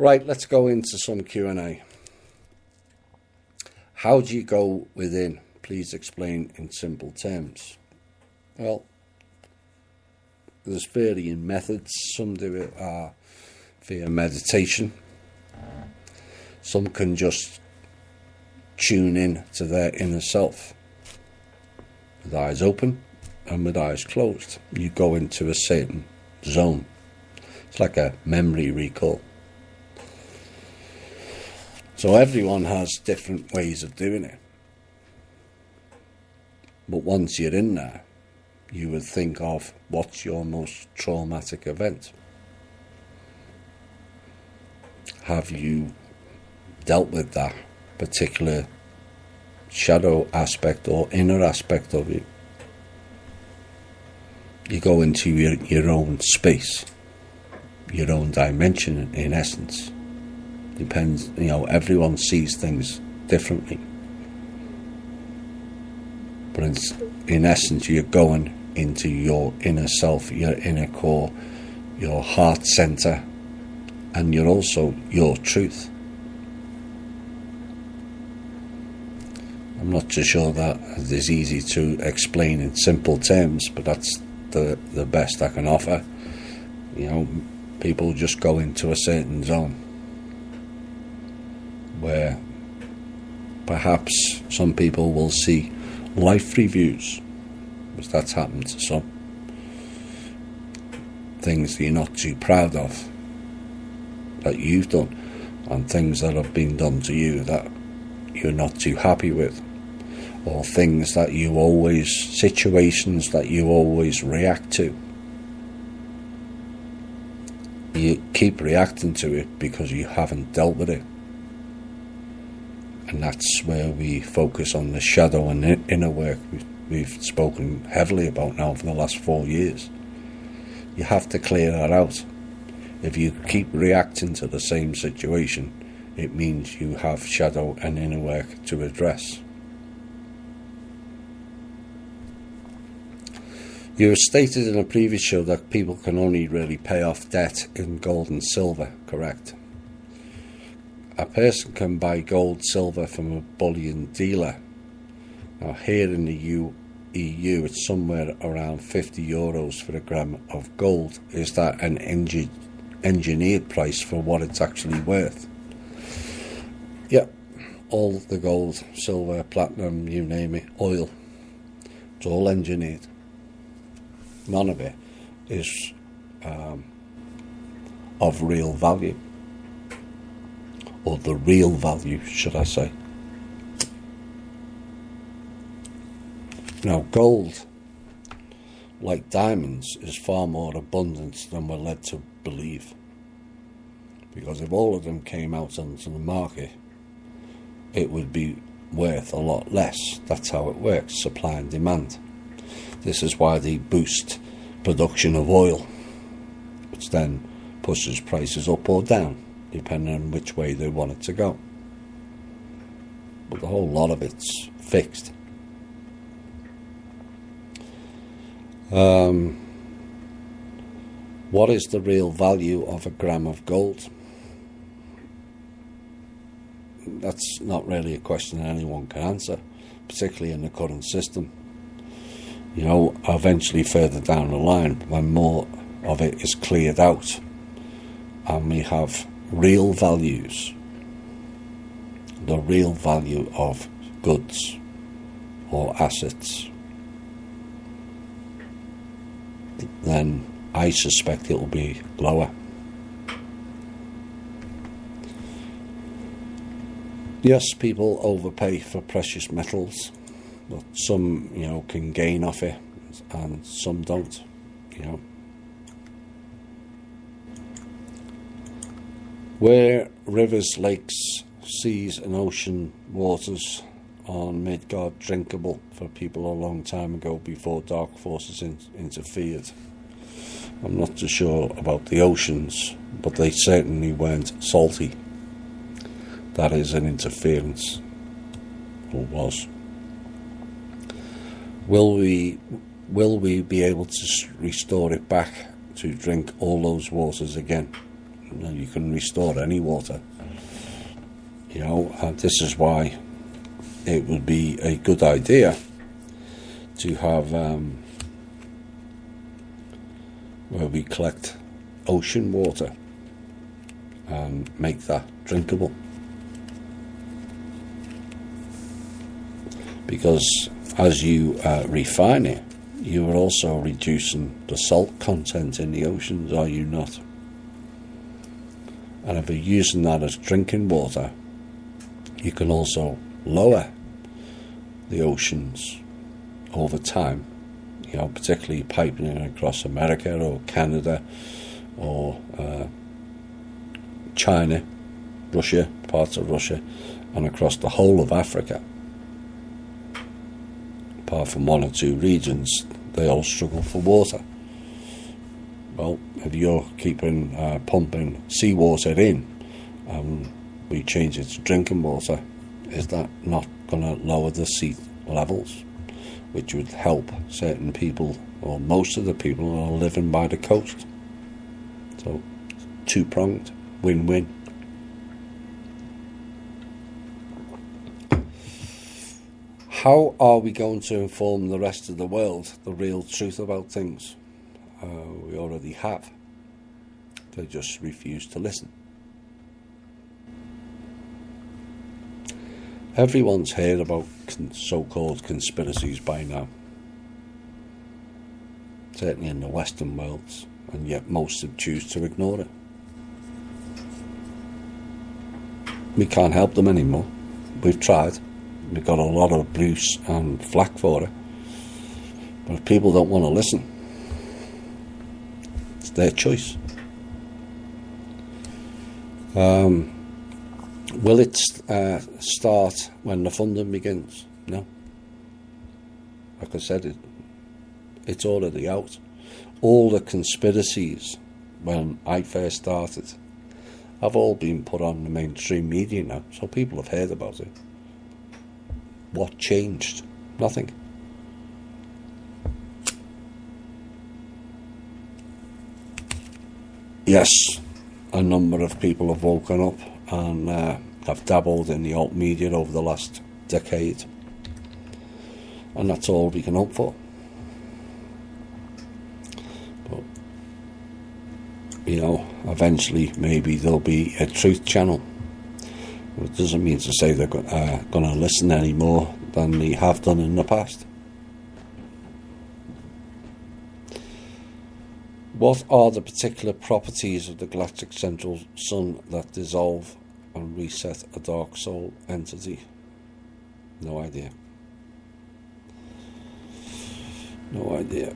Right, let's go into some Q&A. How do you go within? Please explain in simple terms. Well, there's varying methods. Some do it via meditation. Some can just tune in to their inner self. With eyes open and with eyes closed, you go into a certain zone. It's like a memory recall. So everyone has different ways of doing it. But once you're in there, you would think of what's your most traumatic event. Have you dealt with that particular shadow aspect or inner aspect of you? You go into your own space, your own dimension in essence. Depends, everyone sees things differently. But in essence, you're going into your inner self, your inner core, your heart center, and you're also your truth. I'm not too sure that is easy to explain in simple terms, but that's the best I can offer. People just go into a certain zone where perhaps some people will see life reviews, because that's happened to some. Things that you're not too proud of that you've done, and things that have been done to you that you're not too happy with, or things that situations that you always react to. You keep reacting to it because you haven't dealt with it. And that's where we focus on the shadow and inner work we've spoken heavily about now for the last 4 years. You have to clear that out. If you keep reacting to the same situation, it means you have shadow and inner work to address. You stated in a previous show that people can only really pay off debt in gold and silver, correct? A person can buy gold, silver from a bullion dealer. Now here in the EU, it's somewhere around €50 for a gram of gold. Is that an engineered price for what it's actually worth? Yeah, all the gold, silver, platinum, you name it, oil, it's all engineered. None of it is of real value. Or the real value, should I say. Now, gold, like diamonds, is far more abundant than we're led to believe. Because if all of them came out onto the market, it would be worth a lot less. That's how it works, supply and demand. This is why they boost production of oil, which then pushes prices up or down, depending on which way they want it to go. But the whole lot of it's fixed. What is the real value of a gram of gold? That's not really a question that anyone can answer, particularly in the current system. Eventually further down the line, when more of it is cleared out and we have real values, the real value of goods or assets, then I suspect it will be lower. Yes, people overpay for precious metals, but some, can gain off it and some don't, Where rivers, lakes, seas and ocean waters are made God drinkable for people a long time ago before dark forces interfered. I'm not too sure about the oceans, but they certainly weren't salty. That is an interference, or was. Will we be able to restore it back to drink all those waters again? You can restore any water. And this is why it would be a good idea to have where we collect ocean water and make that drinkable. Because as you refine it, you are also reducing the salt content in the oceans, are you not? And if you're using that as drinking water, you can also lower the oceans over time, particularly piping it across America or Canada or China, Russia, parts of Russia, and across the whole of Africa. Apart from one or two regions, they all struggle for water. Well, if you're keeping pumping seawater in and we change it to drinking water, is that not going to lower the sea levels, which would help certain people, or most of the people who are living by the coast? So, two-pronged, win-win. How are we going to inform the rest of the world the real truth about things? We already have. They just refuse to listen. Everyone's heard about so-called conspiracies by now, certainly in the Western worlds, and yet most have choose to ignore it. We can't help them anymore. We've tried. We've got a lot of abuse and flack for it. But if people don't want to listen, it's their choice. Will it start when the funding begins? No. Like I said, it's already out. All the conspiracies when I first started have all been put on the mainstream media now, so people have heard about it. What changed? Nothing. Yes, a number of people have woken up and have dabbled in the alt media over the last decade, and that's all we can hope for. But eventually maybe there'll be a truth channel. It doesn't mean to say they're going to listen any more than they have done in the past. What are the particular properties of the galactic central sun that dissolve and reset a dark soul entity? No idea. No idea.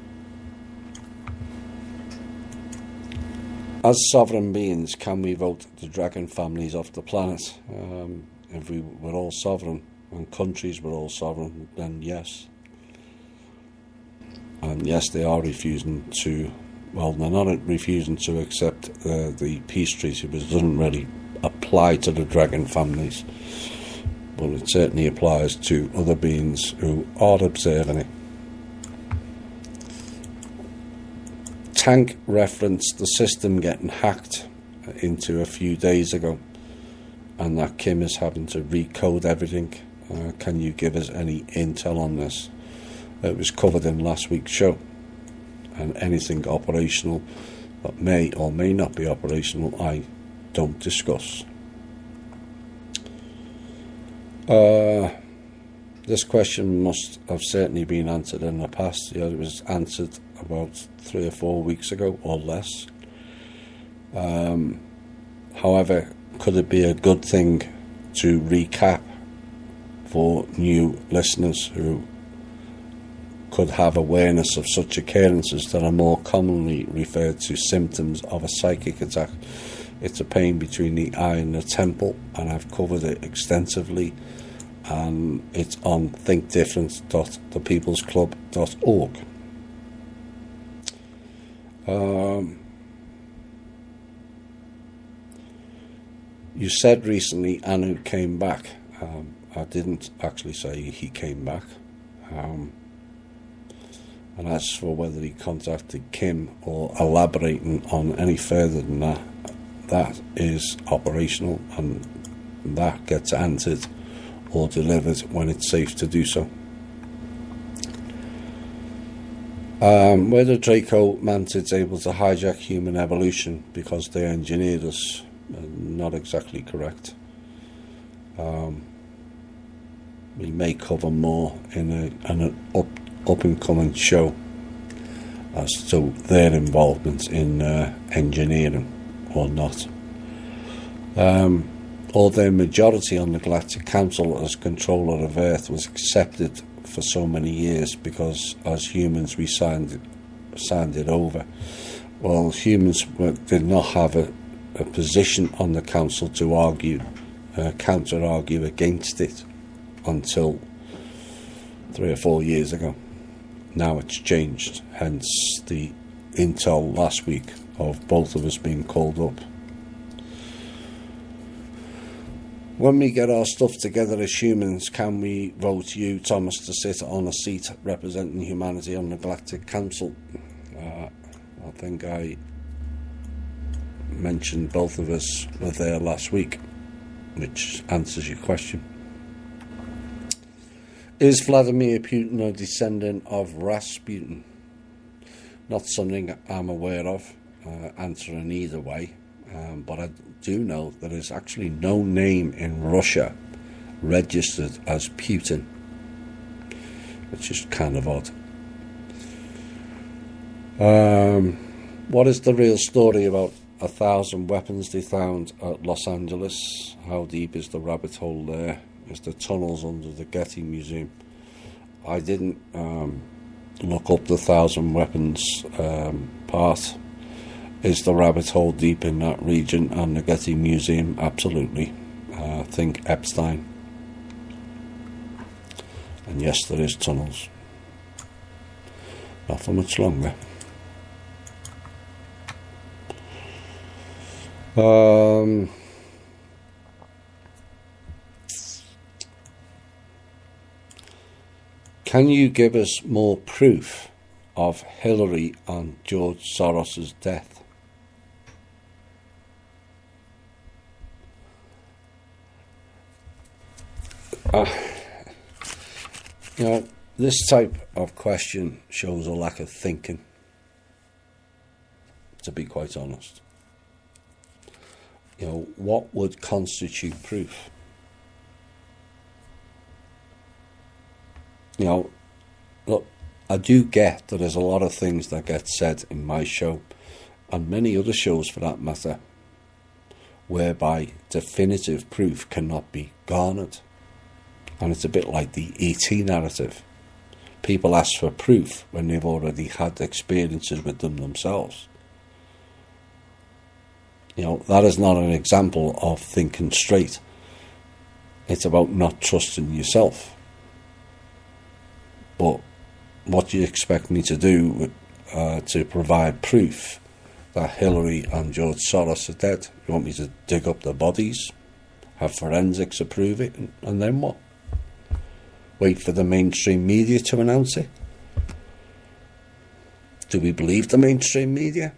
As sovereign beings, can we vote the dragon families off the planet? If we were all sovereign and countries were all sovereign, then yes. And yes, they are refusing to, well, they're not refusing to accept the peace treaty, which doesn't really apply to the dragon families, but it certainly applies to other beings who are observing it. Tank referenced the system getting hacked into a few days ago, and that Kim is having to recode everything. Can you give us any intel on this? It was covered in last week's show, and anything operational that may or may not be operational, I don't discuss. This question must have certainly been answered in the past. It was answered about 3 or 4 weeks ago or less. However, could it be a good thing to recap for new listeners who could have awareness of such occurrences that are more commonly referred to symptoms of a psychic attack? It's a pain between the eye and the temple, and I've covered it extensively, and it's on thinkdifferent.thepeoplesclub.org. You said recently Anu came back. I didn't actually say he came back. And as for whether he contacted Kim or elaborating on any further than that, that is operational, and that gets answered or delivered when it's safe to do so. Whether Draco Mantid's able to hijack human evolution because they engineered us, not exactly correct. We may cover more in an up and coming show as to their involvement in engineering or not. Or their majority on the Galactic Council as controller of Earth was accepted for so many years because as humans we signed it over. Well, humans did not have a position on the council to counter-argue against it until 3 or 4 years ago. Now it's changed, hence the intel last week of both of us being called up. When we get our stuff together as humans, can we vote you, Thomas, to sit on a seat representing humanity on the Galactic Council? I think I mentioned both of us were there last week, which answers your question. Is Vladimir Putin a descendant of Rasputin? Not something I'm aware of, answering either way. But I do know there is actually no name in Russia registered as Putin, which is kind of odd. What is the real story about 1,000 weapons they found at Los Angeles? How deep is the rabbit hole there? Is the tunnels under the Getty Museum? I didn't look up the 1,000 weapons part. Is the rabbit hole deep in that region and the Getty Museum? Absolutely. Think Epstein. And yes, there is tunnels. Not for much longer. Can you give us more proof of Hillary and George Soros's death? This type of question shows a lack of thinking, to be quite honest. What would constitute proof? Look, I do get that there's a lot of things that get said in my show, and many other shows for that matter, whereby definitive proof cannot be garnered. And it's a bit like the E.T. narrative. People ask for proof when they've already had experiences with them themselves. That is not an example of thinking straight. It's about not trusting yourself. But what do you expect me to do to provide proof that Hillary and George Soros are dead? You want me to dig up the bodies, have forensics approve it, and then what? Wait for the mainstream media to announce it? Do we believe the mainstream media?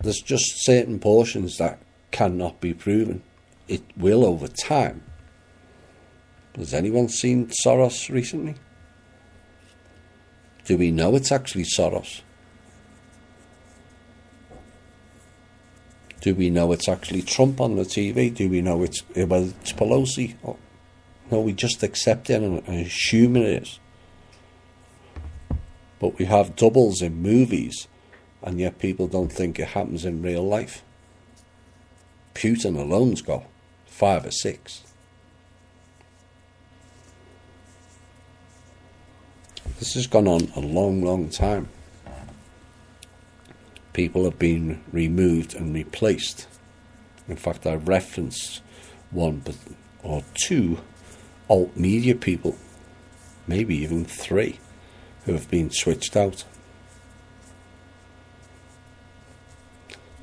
There's just certain portions that cannot be proven. It will over time. Has anyone seen Soros recently? Do we know it's actually Soros? Do we know it's actually Trump on the TV? Do we know it's Pelosi? No, we just accept it and assume it is. But we have doubles in movies, and yet people don't think it happens in real life. Putin alone's got 5 or 6. This has gone on a long, long time. People have been removed and replaced. In fact, I referenced 1 or 2 alt media people, maybe even 3, who have been switched out.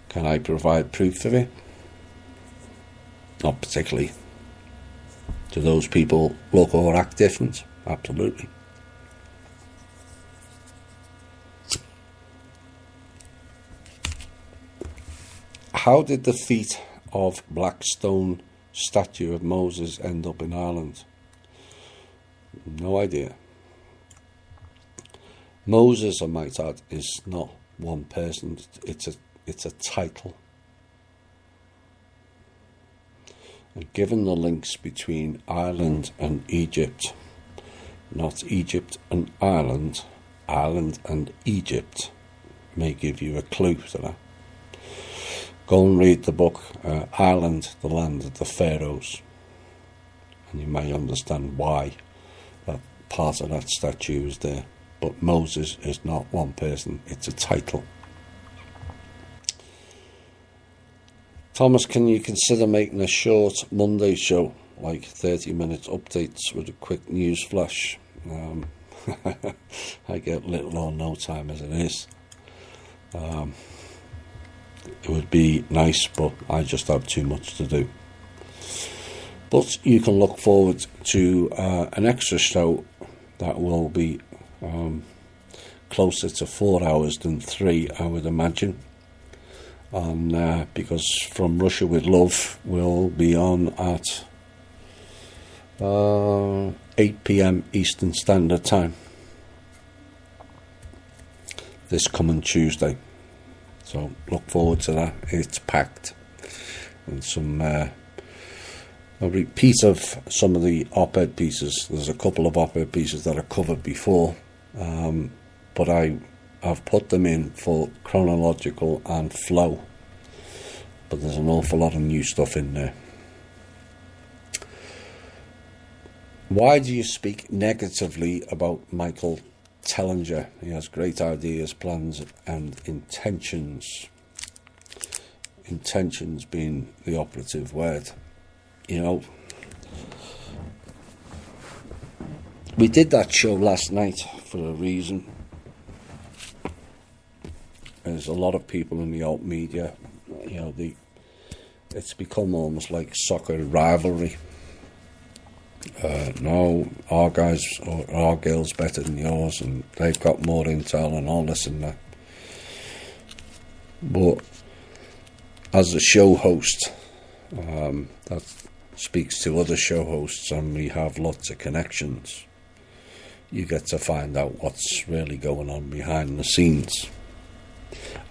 Can I provide proof of it? Not particularly. Do those people look or act different? Absolutely. How did the feet of black stone statue of Moses end up in Ireland? No idea. Moses, I might add, is not one person. It's a title. And given the links between Ireland and Egypt, not Egypt and Ireland, Ireland and Egypt, may give you a clue to that. Go and read the book, Ireland, the Land of the Pharaohs, and you may understand why that part of that statue is there. But Moses is not one person, it's a title. Thomas, can you consider making a short Monday show, like 30-minute updates with a quick news flash? I get little or no time as it is. It would be nice, but I just have too much to do. But you can look forward to an extra show that will be closer to 4 hours than 3, I would imagine. And because From Russia with Love will be on at 8 p.m. Eastern Standard Time this coming Tuesday. So look forward to that. It's packed. And some a repeat of some of the op-ed pieces. There's a couple of op-ed pieces that are covered before, but I've put them in for chronological and flow. But there's an awful lot of new stuff in there. Why do you speak negatively about Michael Tellinger? He has great ideas, plans and intentions. Intentions being the operative word. You know, we did that show last night for a reason. There's a lot of people in the alt media, you know, it's become almost like soccer rivalry. No, our guys or our girls better than yours, and they've got more intel and all this and that. But as a show host, that speaks to other show hosts, and we have lots of connections. You get to find out what's really going on behind the scenes.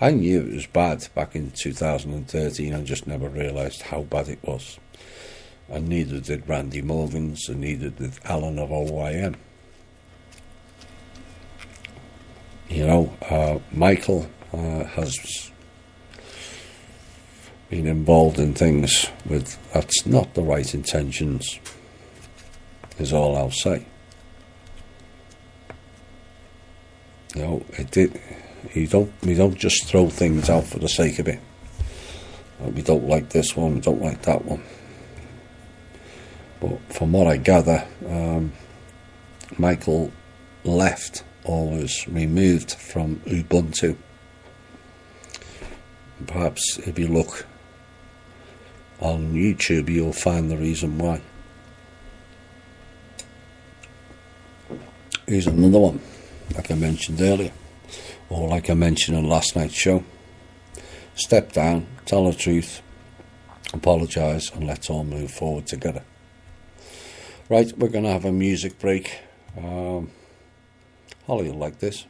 I knew it was bad back in 2013, I just never realised how bad it was. And neither did Randy Morgans, and neither did Alan of OYM. You know, Michael has been involved in things with that's not the right intentions, is all I'll say. You know, we don't just throw things out for the sake of it. We don't like this one, we don't like that one. But from what I gather, Michael left or was removed from Ubuntu. Perhaps if you look on YouTube, you'll find the reason why. Here's another one, like I mentioned earlier, or like I mentioned on last night's show. Step down, tell the truth, apologise, and let's all move forward together. Right, we're going to have a music break. Holly will like this.